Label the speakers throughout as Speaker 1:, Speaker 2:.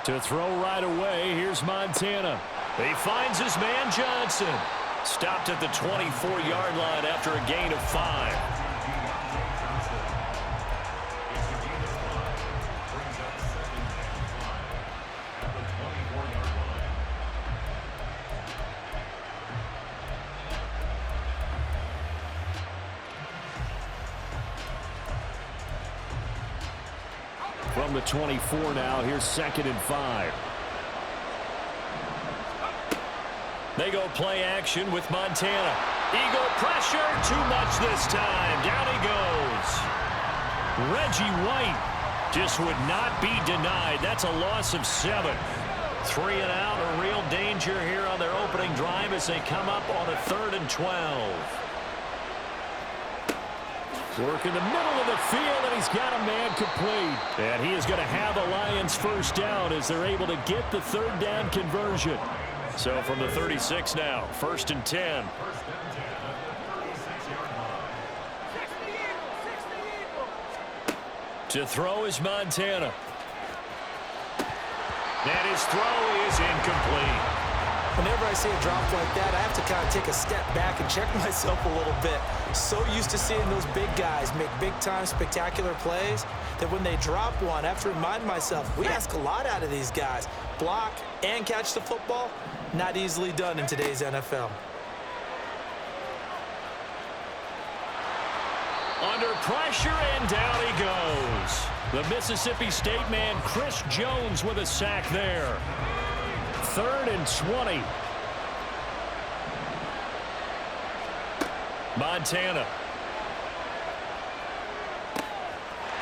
Speaker 1: To throw right away, here's Montana. He finds his man Johnson. Stopped at the 24-yard line after a gain of 5. From the 24 now, here's 2nd and 5. They go play action with Montana. Eagle pressure, too much this time. Down he goes. Reggie White just would not be denied. That's a loss of 7. 3 and out, a real danger here on their opening drive as they come up on a 3rd and 12. Work in the middle of the field, and he's got a man complete. And he is going to have the Lions first down as they're able to get the 3rd down conversion. So from the 36 now, 1st and 10. To throw is Montana. And his throw is incomplete.
Speaker 2: Whenever I see a drop like that, I have to kind of take a step back and check myself a little bit. So used to seeing those big guys make big-time spectacular plays that when they drop one, I have to remind myself, we ask a lot out of these guys. Block and catch the football, not easily done in today's NFL.
Speaker 1: Under pressure, and down he goes. The Mississippi State man, Chris Jones, with a sack there. 3rd and 20. Montana.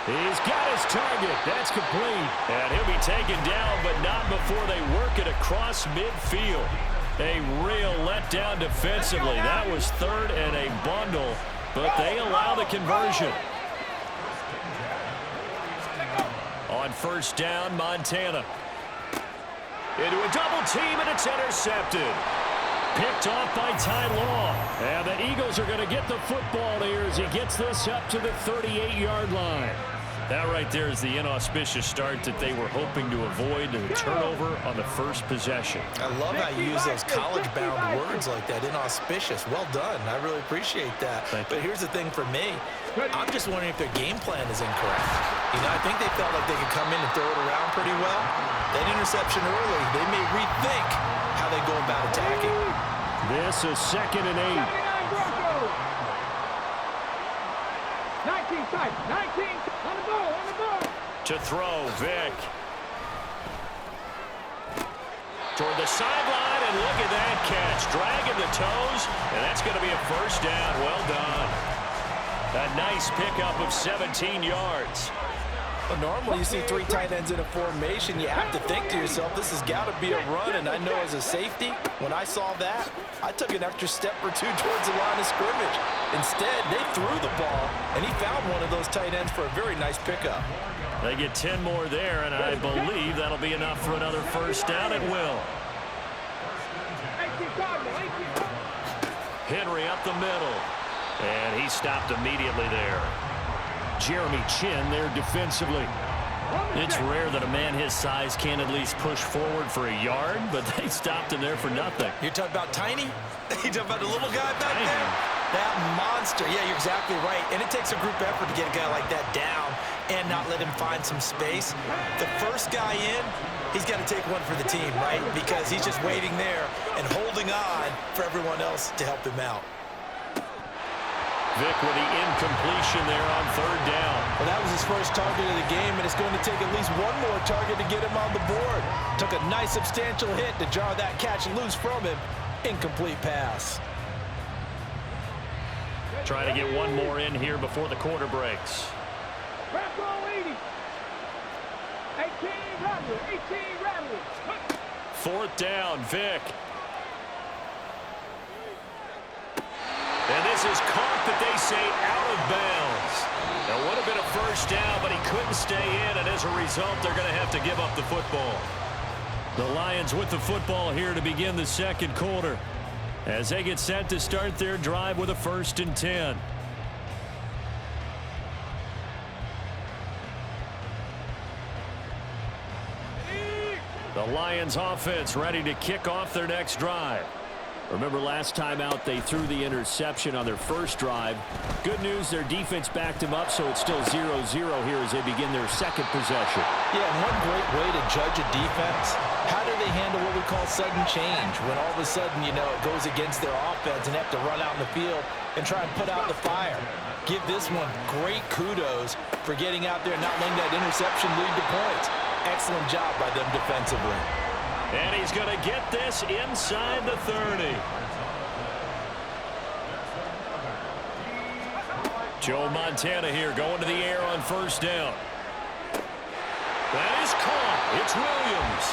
Speaker 1: He's got his target. That's complete. And he'll be taken down, but not before they work it across midfield. A real letdown defensively. That was 3rd and a bundle, but they allow the conversion. On 1st down, Montana. Into a double team, and it's intercepted. Picked off by Ty Law. And the Eagles are going to get the football here as he gets this up to the 38-yard line. That right there is the inauspicious start that they were hoping to avoid, and the turnover on the first possession.
Speaker 2: I love how you use those college-bound words like that, inauspicious. Well done. I really appreciate that. But here's the thing for me. I'm just wondering if their game plan is incorrect. You know, I think they felt like they could come in and throw it around pretty well. That interception early, they may rethink how they go about attacking.
Speaker 1: This is 2nd and 8.
Speaker 3: 19 tight, 19 on the ball, on the ball.
Speaker 1: To throw, Vick. Toward the sideline, and look at that catch. Dragging the toes, and that's going to be a 1st down. Well done. A nice pickup of 17 yards.
Speaker 2: Well, normally you see 3 tight ends in a formation. You have to think to yourself, this has got to be a run. And I know as a safety, when I saw that, I took an extra step or 2 towards the line of scrimmage. Instead, they threw the ball, and he found one of those tight ends for a very nice pickup.
Speaker 1: They get 10 more there, and I believe that'll be enough for another 1st down. It will. Henry up the middle, and he stopped immediately there. Jeremy Chin there defensively. It's rare that a man his size can at least push forward for a yard, but they stopped him there for nothing.
Speaker 2: You're talking about tiny? You're talking about the little guy back there? That monster. Yeah, you're exactly right. And it takes a group effort to get a guy like that down and not let him find some space. The first guy in, he's got to take one for the team, right? Because he's just waiting there and holding on for everyone else to help him out.
Speaker 1: Vick with the incompletion there on 3rd down.
Speaker 2: Well, that was his first target of the game, and it's going to take at least one more target to get him on the board. Took a nice substantial hit to jar that catch loose from him. Incomplete pass.
Speaker 1: Trying to get one more in here before the quarter breaks. 4th down, Vick. And this is caught that they say out of bounds. It would have been a 1st down, but he couldn't stay in, and as a result, they're going to have to give up the football. The Lions with the football here to begin the 2nd quarter as they get set to start their drive with a 1st and 10. The Lions offense ready to kick off their next drive. Remember last time out they threw the interception on their first drive. Good news, their defense backed them up, so it's still 0-0 here as they begin their second possession.
Speaker 2: Yeah, and one great way to judge a defense, how do they handle what we call sudden change? When all of a sudden, you know, it goes against their offense and they have to run out in the field and try and put out the fire. Give this one great kudos for getting out there and not letting that interception lead to points. Excellent job by them defensively.
Speaker 1: And he's going to get this inside the 30. Joe Montana here going to the air on first down. That is caught. It's Williams.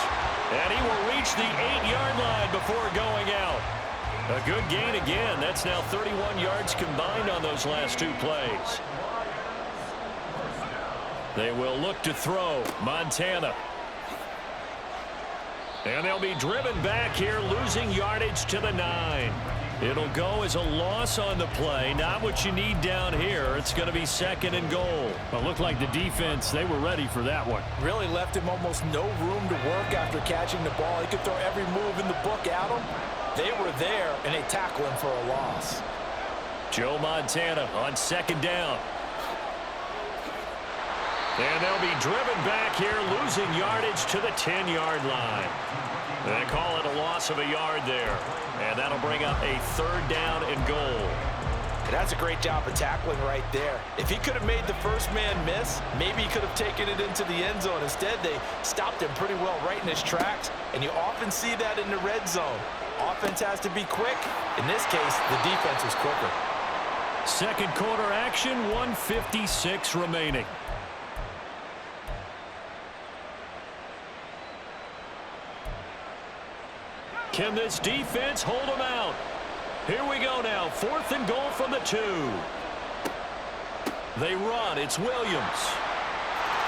Speaker 1: And he will reach the 8-yard line before going out. A good gain again. That's now 31 yards combined on those last two plays. They will look to throw. Montana. And they'll be driven back here, losing yardage to the 9. It'll go as a loss on the play. Not what you need down here. It's going to be second and goal.
Speaker 4: Well, it looked like the defense, they were ready for that one.
Speaker 2: Really left him almost no room to work after catching the ball. He could throw every move in the book at him. They were there, and they tackle him for a loss.
Speaker 1: Joe Montana on second down. And they'll be driven back here, losing yardage to the 10-yard line. They call it a loss of a yard there. And that'll bring up a third down and goal.
Speaker 2: And that's a great job of tackling right there. If he could have made the first man miss, maybe he could have taken it into the end zone. Instead, they stopped him pretty well right in his tracks. And you often see that in the red zone. Offense has to be quick. In this case, the defense was quicker.
Speaker 1: Second quarter action, 1:56 remaining. Can this defense hold them out? Here we go now. Fourth and goal from the 2. They run. It's Williams.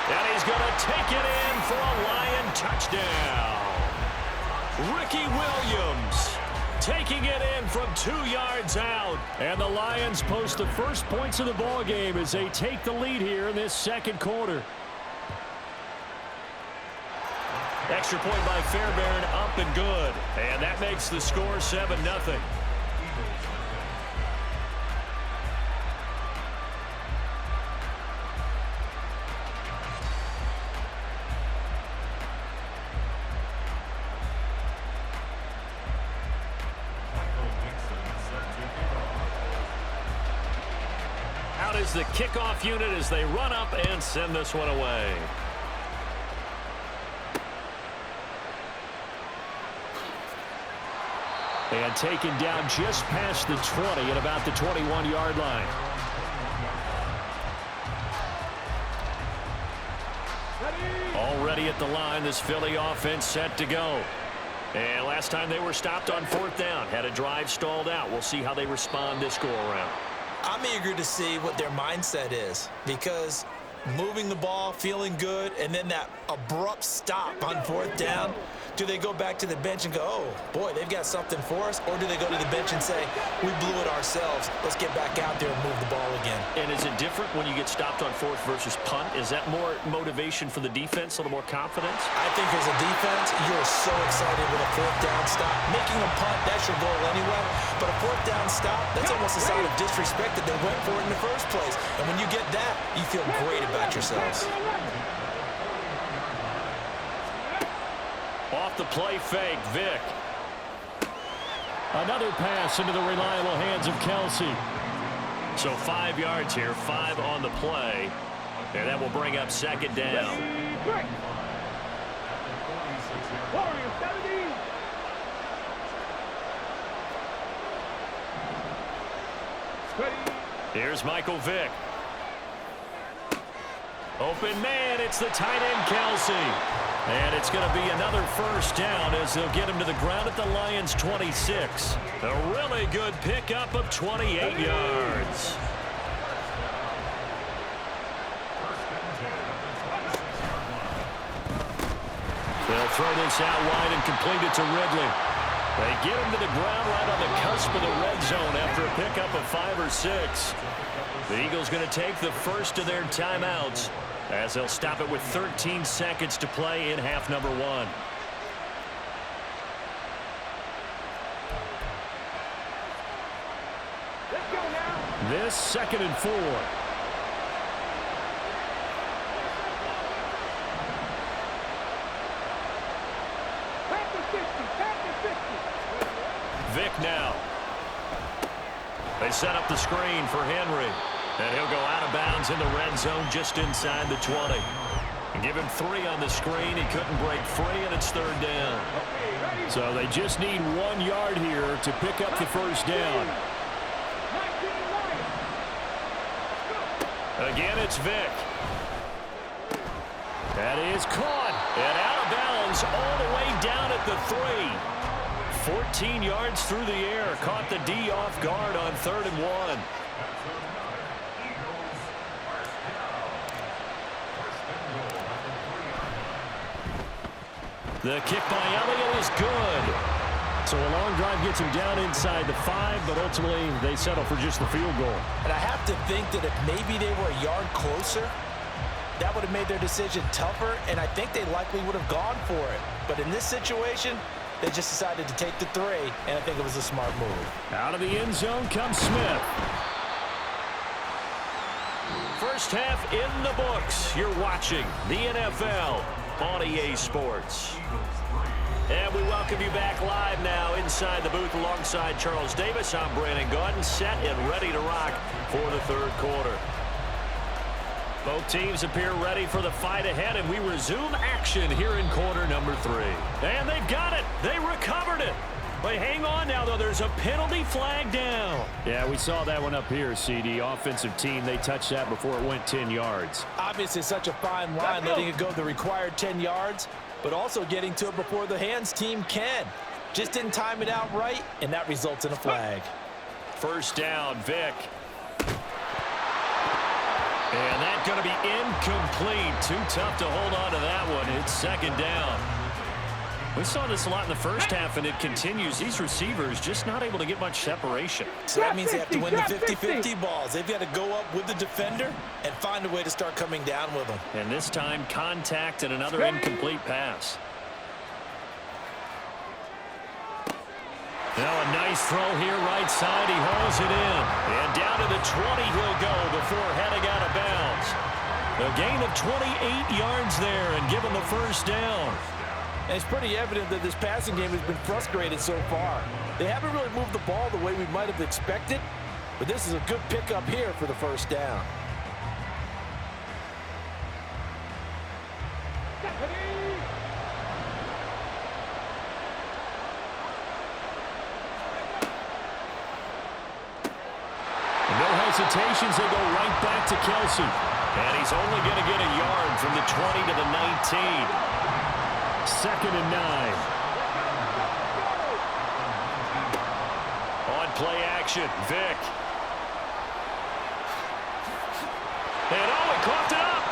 Speaker 1: And he's going to take it in for a Lion touchdown. Ricky Williams taking it in from 2 yards out. And the Lions post the first points of the ball game as they take the lead here in this second quarter. Extra point by Fairbairn, up and good. And that makes the score 7-0. Out is the kickoff unit as they run up and send this one away. And taken down just past the 20 at about the 21-yard line. Already at the line, this Philly offense set to go. And last time they were stopped on fourth down, had a drive stalled out. We'll see how they respond this go-around.
Speaker 2: I'm eager to see what their mindset is, because moving the ball, feeling good, and then that abrupt stop on fourth down, do they go back to the bench and go, oh, boy, they've got something for us? Or do they go to the bench and say, we blew it ourselves. Let's get back out there and move the ball again.
Speaker 1: And is it different when you get stopped on fourth versus punt? Is that more motivation for the defense, a little more confidence?
Speaker 2: I think as a defense, you're so excited with a fourth down stop. Making a punt, that's your goal anyway. But a fourth down stop, that's almost a sign of disrespect that they went for it in the first place. And when you get that, you feel great about yourselves.
Speaker 1: Off the play fake, Vick.
Speaker 4: Another pass into the reliable hands of Kelsey.
Speaker 1: So 5 yards here, 5 on the play. And that will bring up second down. Here's Michael Vick. Open man, it's the tight end Kelsey. And it's going to be another first down as they'll get him to the ground at the Lions' 26. A really good pickup of 28 yards. They'll throw this out wide and complete it to Ridley. They get him to the ground right on the cusp of the red zone after a pickup of 5 or 6. The Eagles going to take the first of their timeouts, as they'll stop it with 13 seconds to play in half number 1.
Speaker 4: this 2nd and 4.
Speaker 1: Vic now. They set up the screen for Henry. And he'll go out of bounds in the red zone just inside the 20. And give him 3 on the screen. He couldn't break free, and it's 3rd down.
Speaker 4: So they just need 1 yard here to pick up the first down.
Speaker 1: Again, it's Vic. That is caught. And out of bounds all the way down at the 3. 14 yards through the air. Caught the D off guard on 3rd and 1. The kick by Elliott is good.
Speaker 4: So a long drive gets him down inside the 5, but ultimately they settle for just the field goal.
Speaker 2: And I have to think that if maybe they were a yard closer, that would have made their decision tougher, and I think they likely would have gone for it. But in this situation, they just decided to take the 3, and I think it was a smart move.
Speaker 4: Out of the end zone comes Smith.
Speaker 1: First half in the books. You're watching the NFL on EA Sports. And we welcome you back live now inside the booth alongside Charles Davis. I'm Brandon Gaudin, set and ready to rock for the 3rd quarter. Both teams appear ready for the fight ahead, and we resume action here in quarter number 3. And they've got it. They recovered it. But hang on now, though. There's a penalty flag down.
Speaker 4: Yeah, we saw that one up here, CD. Offensive team, they touched that before it went 10 yards.
Speaker 2: Obviously, such a fine line, letting it go the required 10 yards, but also getting to it before the hands team can. Just didn't time it out right, and that results in a flag.
Speaker 1: First down, Vic. And that's going to be incomplete. Too tough to hold on to that one. It's 2nd down. We saw this a lot in the first half, and it continues. These receivers just not able to get much separation.
Speaker 2: So that means they have to win the 50-50 balls. They've got to go up with the defender and find a way to start coming down with them.
Speaker 1: And this time, contact and another incomplete pass. Now a nice throw here, right side. He hauls it in. And down to the 20 he'll go before heading out of bounds. A gain of 28 yards there and given the first down.
Speaker 2: And it's pretty evident that this passing game has been frustrated so far. They haven't really moved the ball the way we might have expected, but this is a good pickup here for the first down.
Speaker 4: No hesitations, they go right back to Kelsey.
Speaker 1: And he's only going to get a yard from the 20 to the 19.
Speaker 4: 2nd and 9.
Speaker 1: On play action, Vic. And he coughed it up.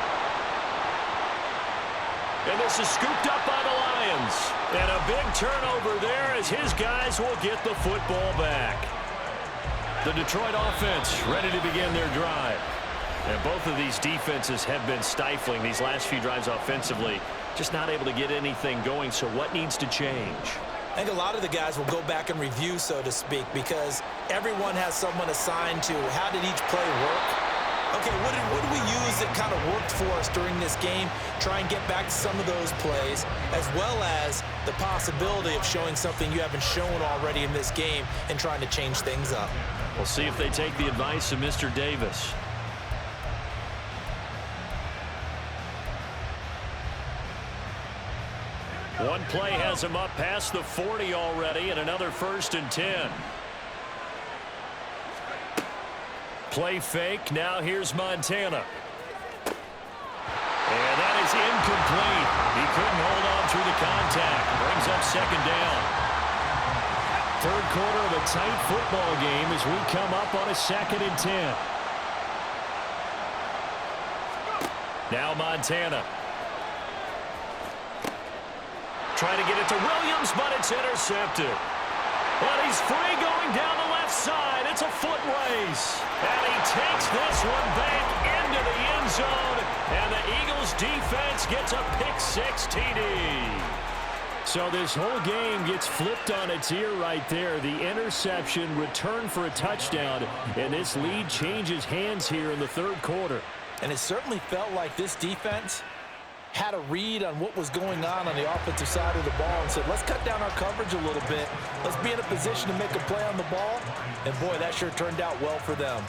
Speaker 1: And this is scooped up by the Lions. And a big turnover there as his guys will get the football back. The Detroit offense ready to begin their drive. And both of these defenses have been stifling these last few drives offensively. Just not able to get anything going, so what needs to change?
Speaker 2: I think a lot of the guys will go back and review, so to speak, because everyone has someone assigned to how did each play work. Okay, what did we use that kind of worked for us during this game? Try and get back to some of those plays, as well as the possibility of showing something you haven't shown already in this game and trying to change things up.
Speaker 1: We'll see if they take the advice of Mr. Davis. One play has him up past the 40 already, and another 1st and 10. Play fake. Now here's Montana. And that is incomplete. He couldn't hold on through the contact. Brings up 2nd down. 3rd quarter of a tight football game as we come up on a 2nd and 10. Now Montana. Trying to get it to Williams, but it's intercepted. And he's free going down the left side. It's a foot race. And he takes this one back into the end zone. And the Eagles defense gets a pick-6 TD.
Speaker 4: So this whole game gets flipped on its ear right there. The interception, return for a touchdown, and this lead changes hands here in the third quarter.
Speaker 2: And it certainly felt like this defense had a read on what was going on the offensive side of the ball and said, let's cut down our coverage a little bit. Let's be in a position to make a play on the ball. And, boy, that sure turned out well for them.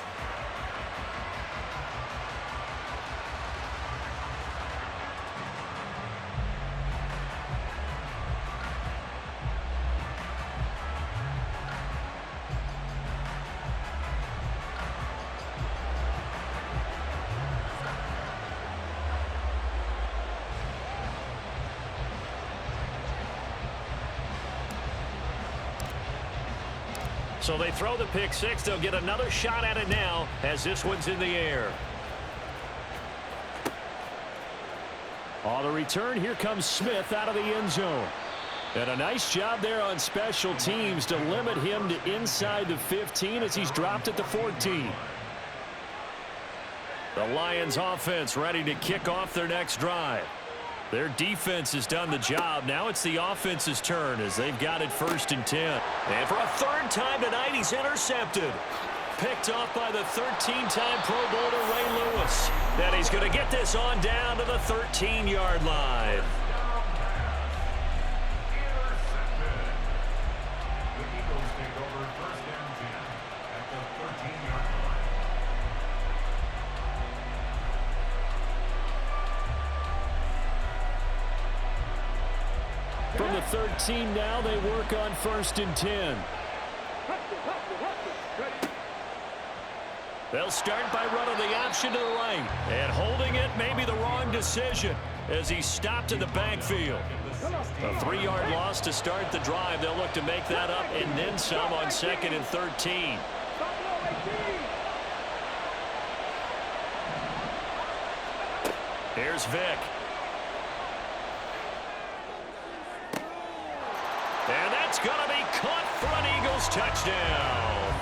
Speaker 1: So they throw the pick six. They'll get another shot at it now as this one's in the air. On the return, here comes Smith out of the end zone. And a nice job there on special teams to limit him to inside the 15 as he's dropped at the 14. The Lions offense ready to kick off their next drive. Their defense has done the job. Now it's the offense's turn as they've got it 1st and 10. And for a third time tonight, he's intercepted. Picked off by the 13-time Pro Bowler Ray Lewis. And he's going to get this on down to the 13-yard line. From the 13 now, they work on 1st and 10. They'll start by running the option to the right. And holding it may be the wrong decision as he stopped in the backfield. A 3-yard loss to start the drive. They'll look to make that up and then some on 2nd and 13. Here's Vick. And that's going to be caught for an Eagles touchdown.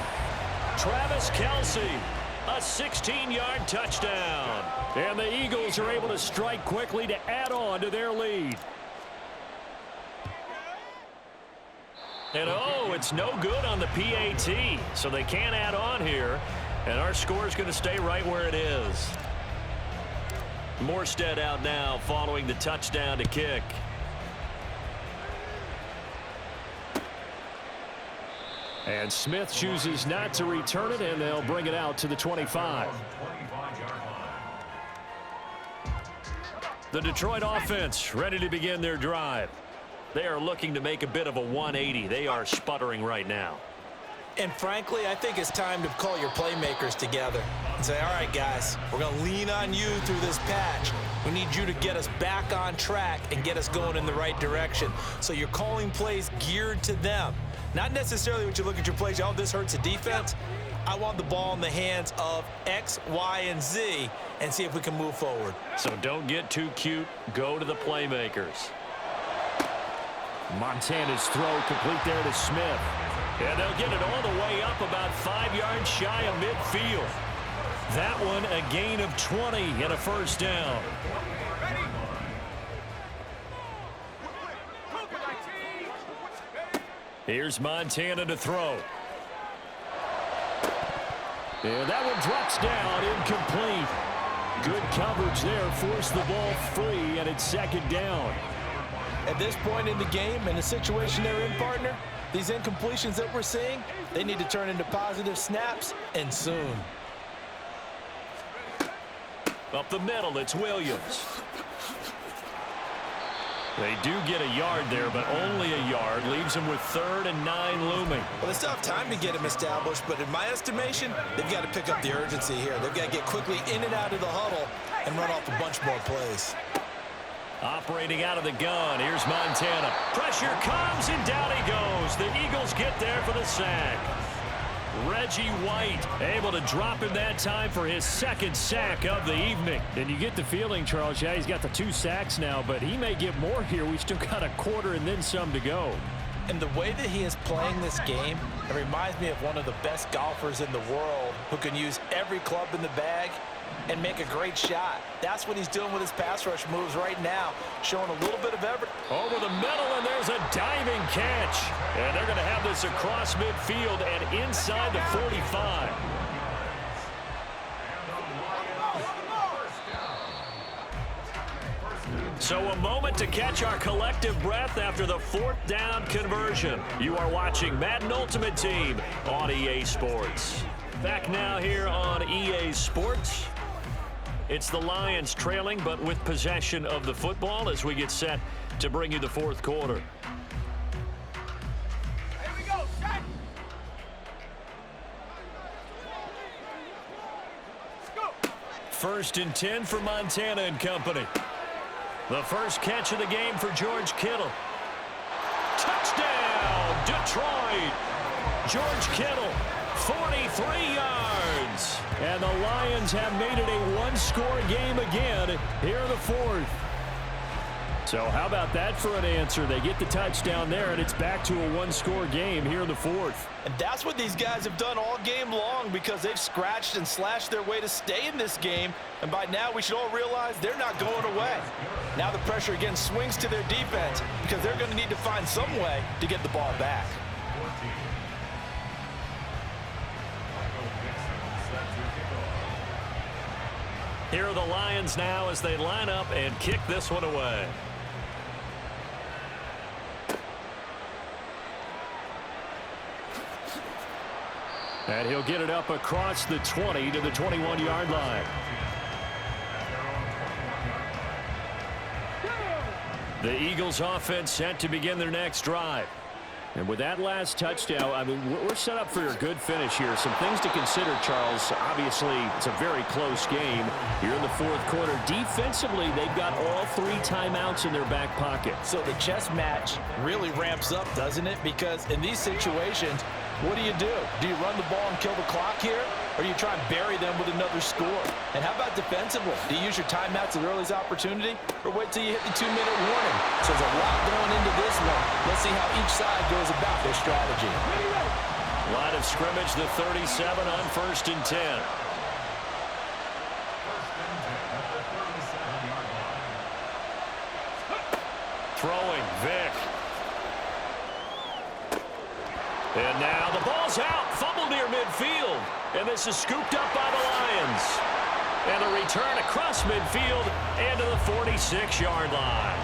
Speaker 1: Travis Kelce, a 16-yard touchdown. And the Eagles are able to strike quickly to add on to their lead. And oh, it's no good on the PAT, so they can't add on here. And our score is going to stay right where it is. Morstead out now following the touchdown to kick. And Smith chooses not to return it, and they'll bring it out to the 25. The Detroit offense ready to begin their drive. They are looking to make a bit of a 180. They are sputtering right now.
Speaker 2: And frankly, I think it's time to call your playmakers together and say, all right, guys, we're going to lean on you through this patch. We need you to get us back on track and get us going in the right direction. So you're calling plays geared to them. Not necessarily when you look at your plays, oh, this hurts the defense. I want the ball in the hands of X, Y, and Z and see if we can move forward.
Speaker 1: So don't get too cute. Go to the playmakers. Montana's throw complete there to Smith. And they'll get it all the way up about 5 yards shy of midfield. That one a gain of 20 and a first down. Here's Montana to throw. And that one drops down, incomplete. Good coverage there, forced the ball free, and it's 2nd down.
Speaker 2: At this point in the game, in the situation they're in, partner, these incompletions that we're seeing, they need to turn into positive snaps, and soon.
Speaker 1: Up the middle, it's Williams. They do get a yard there, but only a yard. Leaves them with 3rd and 9 looming.
Speaker 2: Well, they still have time to get him established, but in my estimation, they've got to pick up the urgency here. They've got to get quickly in and out of the huddle and run off a bunch more plays.
Speaker 1: Operating out of the gun, here's Montana. Pressure comes, and down he goes. The Eagles get there for the sack. Reggie White able to drop him that time for his 2nd sack of the evening.
Speaker 4: And you get the feeling, Charles, yeah, he's got the 2 sacks now, but he may get more here. We still got a quarter and then some to go.
Speaker 2: And the way that he is playing this game, it reminds me of one of the best golfers in the world who can use every club in the bag and make a great shot. That's what he's doing with his pass rush moves right now, showing a little bit of everything.
Speaker 1: Over the middle, and there's a diving catch. And they're going to have this across midfield and inside the 45. So a moment to catch our collective breath after the 4th down conversion. You are watching Madden Ultimate Team on EA Sports. Back now here on EA Sports. It's the Lions trailing, but with possession of the football as we get set to bring you the 4th quarter.
Speaker 3: Here we go, set. Let's go.
Speaker 1: 1st and 10 for Montana and company. The first catch of the game for George Kittle. Touchdown, Detroit. George Kittle, 43 yards. And the Lions have made it a one-score game again here in the 4th. So how about that for an answer? They get the touchdown there, and it's back to a one-score game here in the 4th.
Speaker 2: And that's what these guys have done all game long because they've scratched and slashed their way to stay in this game. And by now, we should all realize they're not going away. Now the pressure again swings to their defense because they're going to need to find some way to get the ball back.
Speaker 1: Here are the Lions now as they line up and kick this one away. And he'll get it up across the 20 to the 21-yard line. The Eagles offense set to begin their next drive. And with that last touchdown, I mean, we're set up for a good finish here. Some things to consider, Charles. Obviously, it's a very close game here in the 4th quarter. Defensively, they've got all 3 timeouts in their back pocket.
Speaker 2: So the chess match really ramps up, doesn't it? Because in these situations, what do? Do you run the ball and kill the clock here? Or do you try and bury them with another score? And how about defensively? Do you use your timeouts at the earliest opportunity? Or wait till you hit the 2-minute warning? So there's a lot going into this one. Let's see how each side goes about their strategy.
Speaker 1: Line of scrimmage, the 37 on 1st and 10. Throwing, Vick. And now the ball's out. Fumble near midfield. And this is scooped up by the Lions. And a return across midfield and to the 46-yard line.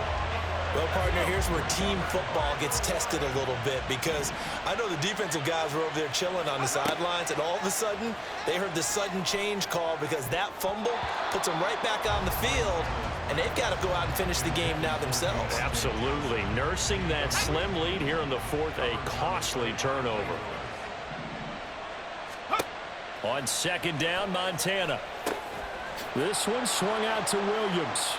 Speaker 2: Well, partner, here's where team football gets tested a little bit because I know the defensive guys were over there chilling on the sidelines, and all of a sudden, they heard the sudden change call because that fumble puts them right back on the field, and they've got to go out and finish the game now themselves.
Speaker 1: Absolutely. Nursing that slim lead here in the 4th, a costly turnover. On 2nd down, Montana. This one swung out to Williams.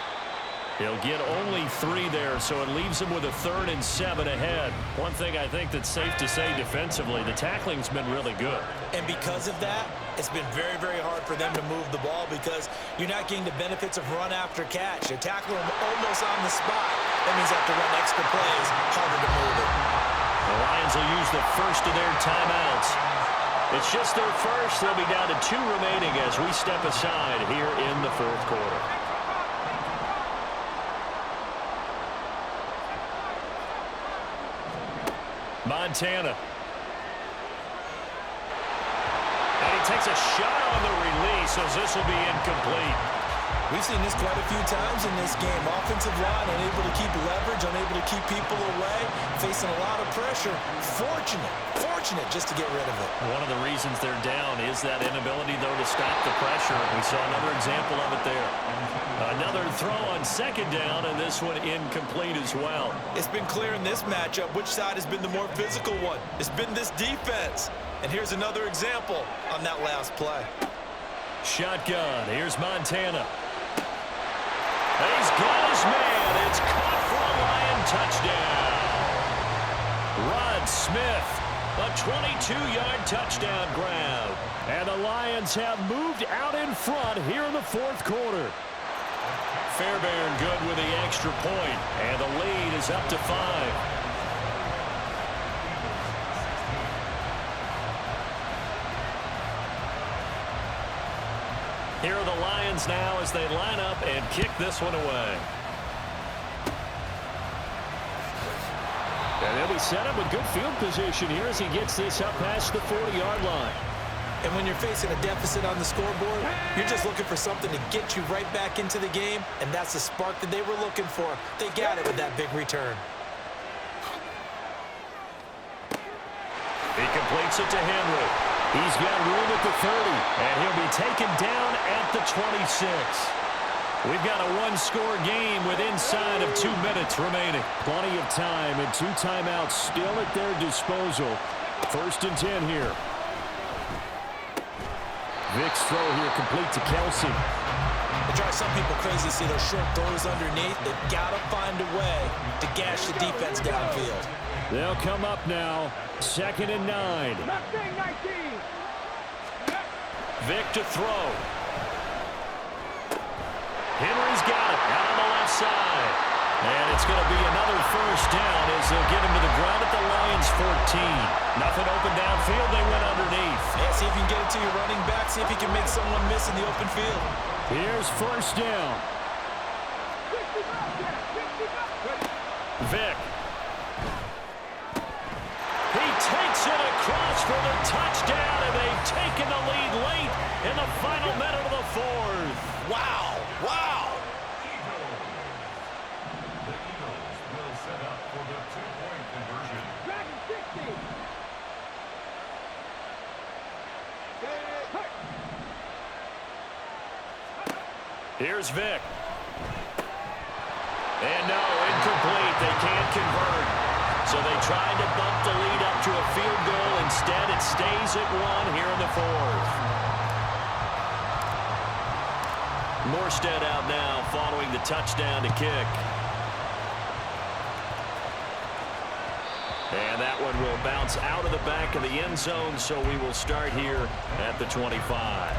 Speaker 1: He'll get only 3 there, so it leaves him with a 3rd and 7 ahead. One thing I think that's safe to say defensively, the tackling's been really good.
Speaker 2: And because of that, it's been very, very hard for them to move the ball because you're not getting the benefits of run after catch. You're tackling them almost on the spot. That means you have to run extra plays, harder to move it.
Speaker 1: The Lions will use the first of their timeouts. It's just their first. They'll be down to 2 remaining as we step aside here in the 4th quarter. Montana. And he takes a shot on the release as this will be incomplete.
Speaker 2: We've seen this quite a few times in this game. Offensive line unable to keep leverage, unable to keep people away, facing a lot of pressure. Fortunate just to get rid of it.
Speaker 1: One of the reasons they're down is that inability, though, to stop the pressure. We saw another example of it there. Another throw on 2nd down, and this one incomplete as well.
Speaker 2: It's been clear in this matchup which side has been the more physical one. It's been this defense. And here's another example on that last play.
Speaker 1: Shotgun. Here's Montana. He's got his man. It's caught for a Lion touchdown. Rod Smith, a 22-yard touchdown grab. And the Lions have moved out in front here in the 4th quarter. Fairbairn good with the extra point, and the lead is up to 5. Here are the Lions now as they line up and kick this one away.
Speaker 4: And they'll be set up with good field position here as he gets this up past the 40-yard line.
Speaker 2: And when you're facing a deficit on the scoreboard, you're just looking for something to get you right back into the game, and that's the spark that they were looking for. They got it with that big return.
Speaker 1: He completes it to Henry. He's got room at the 30, and he'll be taken down at the 26. We've got a one-score game with inside of 2 minutes remaining.
Speaker 4: Plenty of time and 2 timeouts still at their disposal. 1st and 10 here. Vic's throw here complete to Kelsey.
Speaker 2: It drives some people crazy to see those short throws underneath. They've got to find a way to gash the defense downfield.
Speaker 4: They'll come up now. 2nd and 9.
Speaker 1: Vic to throw. Henry's got it out on the left side. And it's going to be another 1st down as they'll get him to the ground at the Lions 14. Nothing open downfield. They went underneath.
Speaker 2: Yeah, see if you can get it to your running back. See if you can make someone miss in the open field.
Speaker 4: Here's 1st down.
Speaker 1: Vic. He takes it across for the touchdown, and they've taken the lead late in the final minute of the 4th.
Speaker 2: Wow. Wow.
Speaker 1: Here's Vic. And no, incomplete. They can't convert. So they tried to bump the lead up to a field goal. Instead, it stays at 1 here in the 4th. Morstead out now following the touchdown to kick. And that one will bounce out of the back of the end zone, so we will start here at the 25.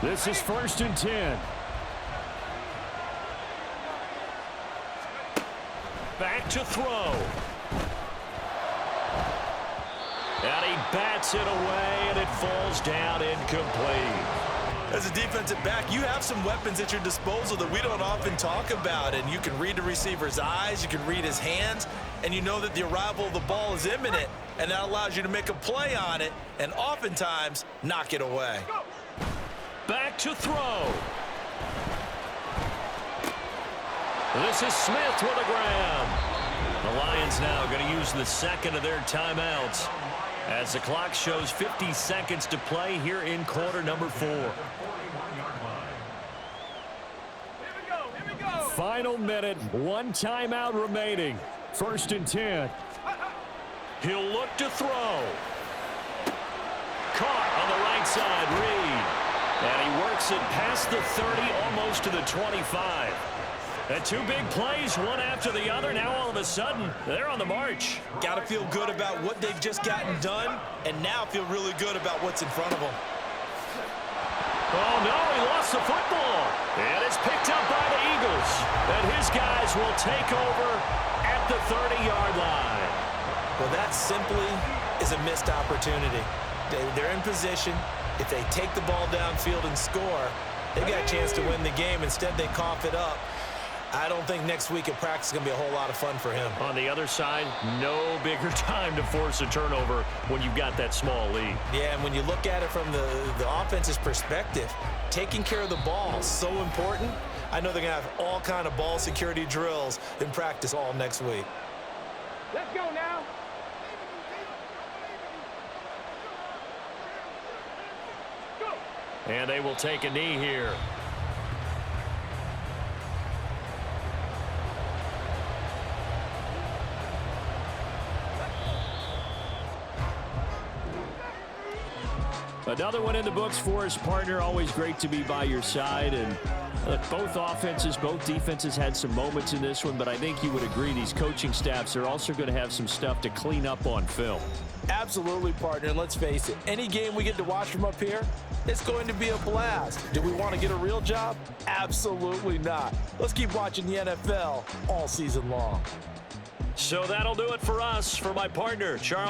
Speaker 4: This is 1st and 10.
Speaker 1: Back to throw. And he bats it away, and it falls down incomplete.
Speaker 2: As a defensive back, you have some weapons at your disposal that we don't often talk about. And you can read the receiver's eyes, you can read his hands, and you know that the arrival of the ball is imminent. And that allows you to make a play on it and oftentimes knock it away.
Speaker 1: Back to throw. This is Smith with a grab. The Lions now going to use the 2nd of their timeouts as the clock shows 50 seconds to play here in quarter number 4.
Speaker 4: Final minute, 1 timeout remaining. 1st and 10.
Speaker 1: He'll look to throw. Caught on the right side, Reed. And he works it past the 30, almost to the 25. And 2 big plays, one after the other. Now all of a sudden, they're on the march.
Speaker 2: Got to feel good about what they've just gotten done, and now feel really good about what's in front of them.
Speaker 1: Oh, no, he lost the football. And it's picked up by the Eagles. And his guys will take over at the 30-yard line.
Speaker 2: Well, that simply is a missed opportunity. They're in position. If they take the ball downfield and score, they've got a chance to win the game. Instead, they cough it up. I don't think next week at practice is going to be a whole lot of fun for him.
Speaker 1: On the other side, no bigger time to force a turnover when you've got that small lead.
Speaker 2: Yeah, and when you look at it from the offense's perspective, taking care of the ball is so important. I know they're going to have all kind of ball security drills in practice all next week.
Speaker 3: Let's go now.
Speaker 1: And they will take a knee here.
Speaker 4: Another one in the books for his partner. Always great to be by your side. And Look, both offenses, both defenses had some moments in this one, but I think you would agree these coaching staffs are also going to have some stuff to clean up on film.
Speaker 2: Absolutely, partner. And let's face it, any game we get to watch from up here, it's going to be a blast. Do we want to get a real job? Absolutely not. Let's keep watching the NFL all season long.
Speaker 1: So that'll do it for us. For my partner, Charles.